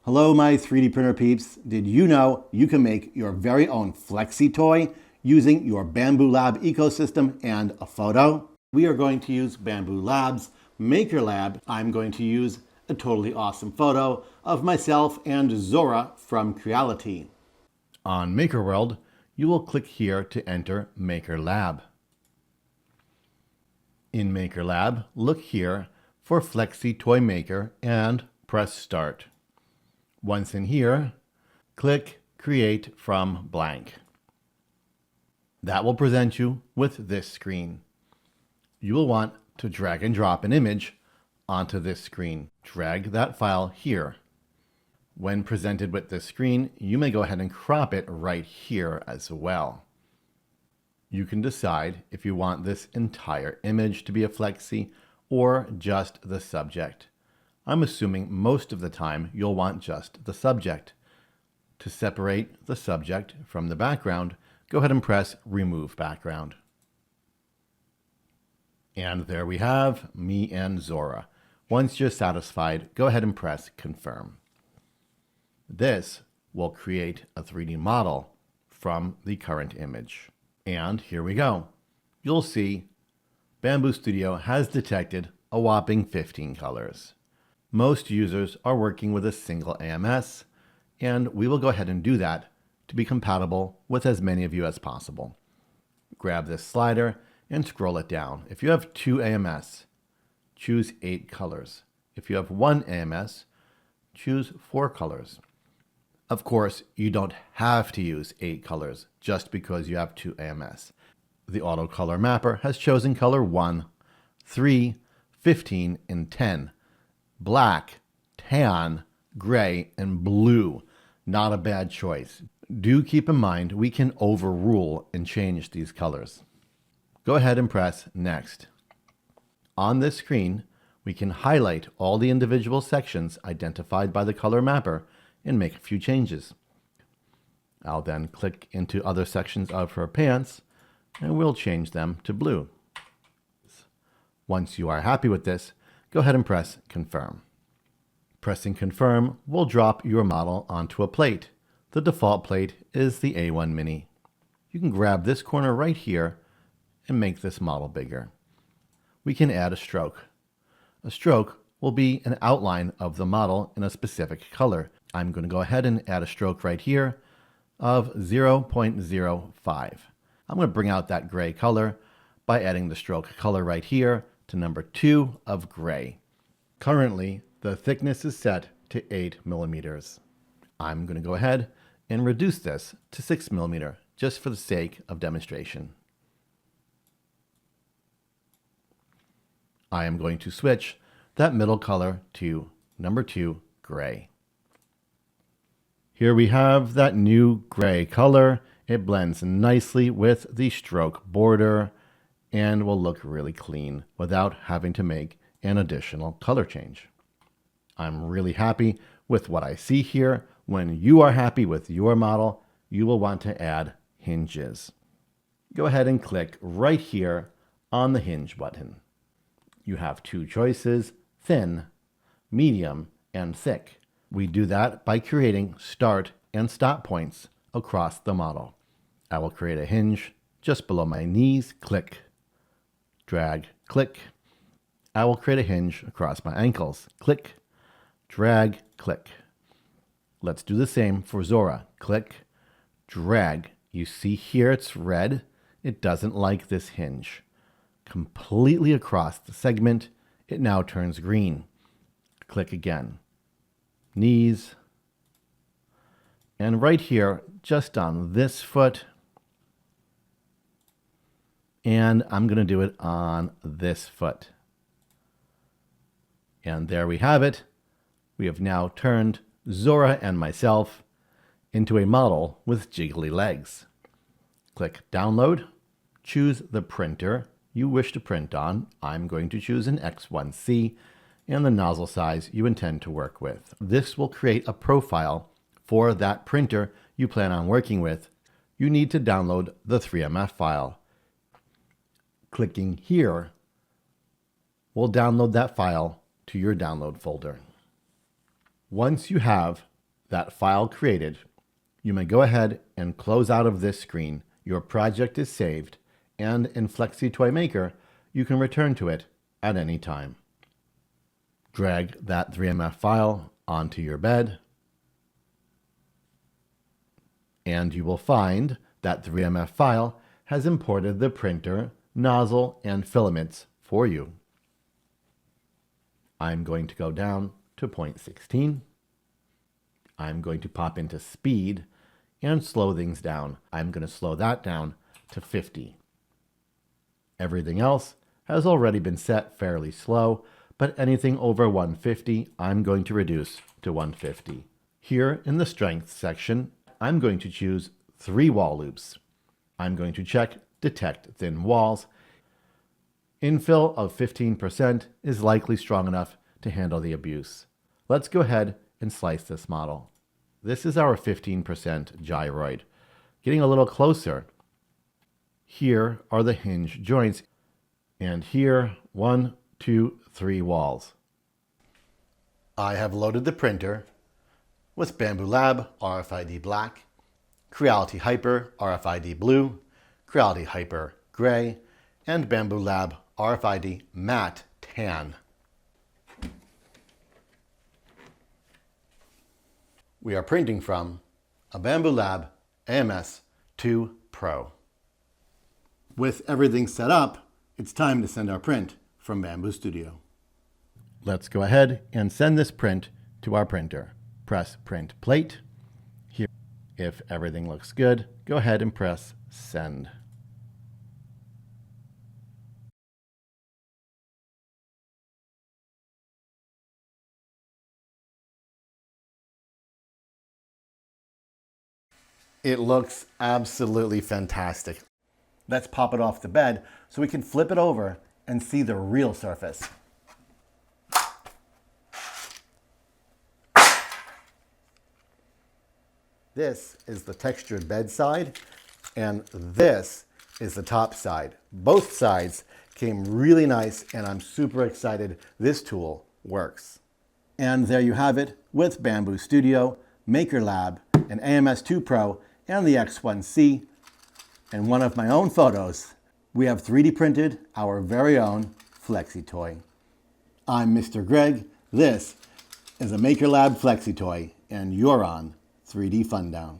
Hello, my 3D printer peeps. Did you know you can make your very own Flexi toy using your Bamboo Lab ecosystem and a photo? We are going to use Bamboo Lab's Maker Lab. I'm going to use a totally awesome photo of myself and Zora from Creality. On Maker World, you will click here to enter Maker Lab. In Maker Lab, look here for Flexi Toy Maker and press Start. Once in here, click Create from Blank. That will present you with this screen. You will want to drag and drop an image onto this screen. Drag that file here. When presented with this screen, you may go ahead and crop it right here as well. You can decide if you want this entire image to be a flexi or just the subject. I'm assuming most of the time you'll want just the subject. To separate the subject from the background, go ahead and press Remove Background. And there we have me and Zora. Once you're satisfied, go ahead and press Confirm. This will create a 3D model from the current image. And here we go. You'll see Bamboo Studio has detected a whopping 15 colors. Most users are working with a single AMS, and we will go ahead and do that to be compatible with as many of you as possible. Grab this slider and scroll it down. If you have 2 AMS, choose 8 colors. If you have 1 AMS, choose 4 colors. Of course, you don't have to use 8 colors just because you have 2 AMS. The auto color mapper has chosen color 1, 3, 15, and 10. Black, tan, gray, and blue. Not a bad choice. Do keep in mind we can overrule and change these colors. Go ahead and press Next. On this screen, we can highlight all the individual sections identified by the color mapper and make a few changes. I'll then click into other sections of her pants and we'll change them to blue. Once you are happy with this, go ahead and press Confirm. Pressing Confirm will drop your model onto a plate. The default plate is the A1 Mini. You can grab this corner right here and make this model bigger. We can add a stroke. A stroke will be an outline of the model in a specific color. I'm going to go ahead and add a stroke right here of 0.05. I'm going to bring out that gray color by adding the stroke color right here to number 2 of gray. Currently, the thickness is set to 8 millimeters. I'm going to go ahead and reduce this to 6 millimeter just for the sake of demonstration. I am going to switch that middle color to number 2 gray. Here we have that new gray color. It blends nicely with the stroke border and will look really clean without having to make an additional color change. I'm really happy with what I see here. When you are happy with your model, you will want to add hinges. Go ahead and click right here on the hinge button. You have 2 choices, thin, medium, and thick. We do that by creating start and stop points across the model. I will create a hinge just below my knees, click, drag, click. I will create a hinge across my ankles, click, drag, click. Let's do the same for Zora. Click, drag. You see here it's red. It doesn't like this hinge. Completely across the segment, it now turns green. Click again. Knees. And right here, just on this foot. And I'm going to do it on this foot. And there we have it. We have now turned Zora and myself into a model with jiggly legs. Click Download. Choose the printer you wish to print on. I'm going to choose an X1C and the nozzle size you intend to work with. This will create a profile for that printer you plan on working with. You need to download the 3MF file. Clicking here will download that file to your download folder. Once you have that file created, you may go ahead and close out of this screen. Your project is saved, and in FLEXI Toy Maker, you can return to it at any time. Drag that 3MF file onto your bed, and you will find that 3MF file has imported the printer, nozzle, and filaments for you. I'm going to go down to 0.16. I'm going to pop into speed and slow things down. I'm going to slow that down to 50. Everything else has already been set fairly slow, but anything over 150, I'm going to reduce to 150. Here in the strength section, I'm going to choose 3 wall loops. I'm going to check detect thin walls. Infill of 15% is likely strong enough to handle the abuse. Let's go ahead and slice this model. This is our 15% gyroid. Getting a little closer. Here are the hinge joints, and here 1, 2, 3 walls. I have loaded the printer with Bamboo Lab RFID Black, Creality Hyper RFID Blue, Creality Hyper Gray, and Bamboo Lab RFID Matte Tan. We are printing from a Bamboo Lab AMS 2 Pro. With everything set up, it's time to send our print from Bamboo Studio. Let's go ahead and send this print to our printer. Press Print Plate. Here, if everything looks good, go ahead and press Send. It looks absolutely fantastic. Let's pop it off the bed so we can flip it over and see the real surface. This is the textured bed side, and this is the top side. Both sides came really nice, and I'm super excited this tool works. And there you have it with Bamboo Studio, Maker Lab, an AMS 2 Pro, and the X1C, and one of my own photos. We have 3D printed our very own FLEXI toy. I'm Mr. Greg. This is a Maker Lab FLEXI toy, and you're on 3D Fundown.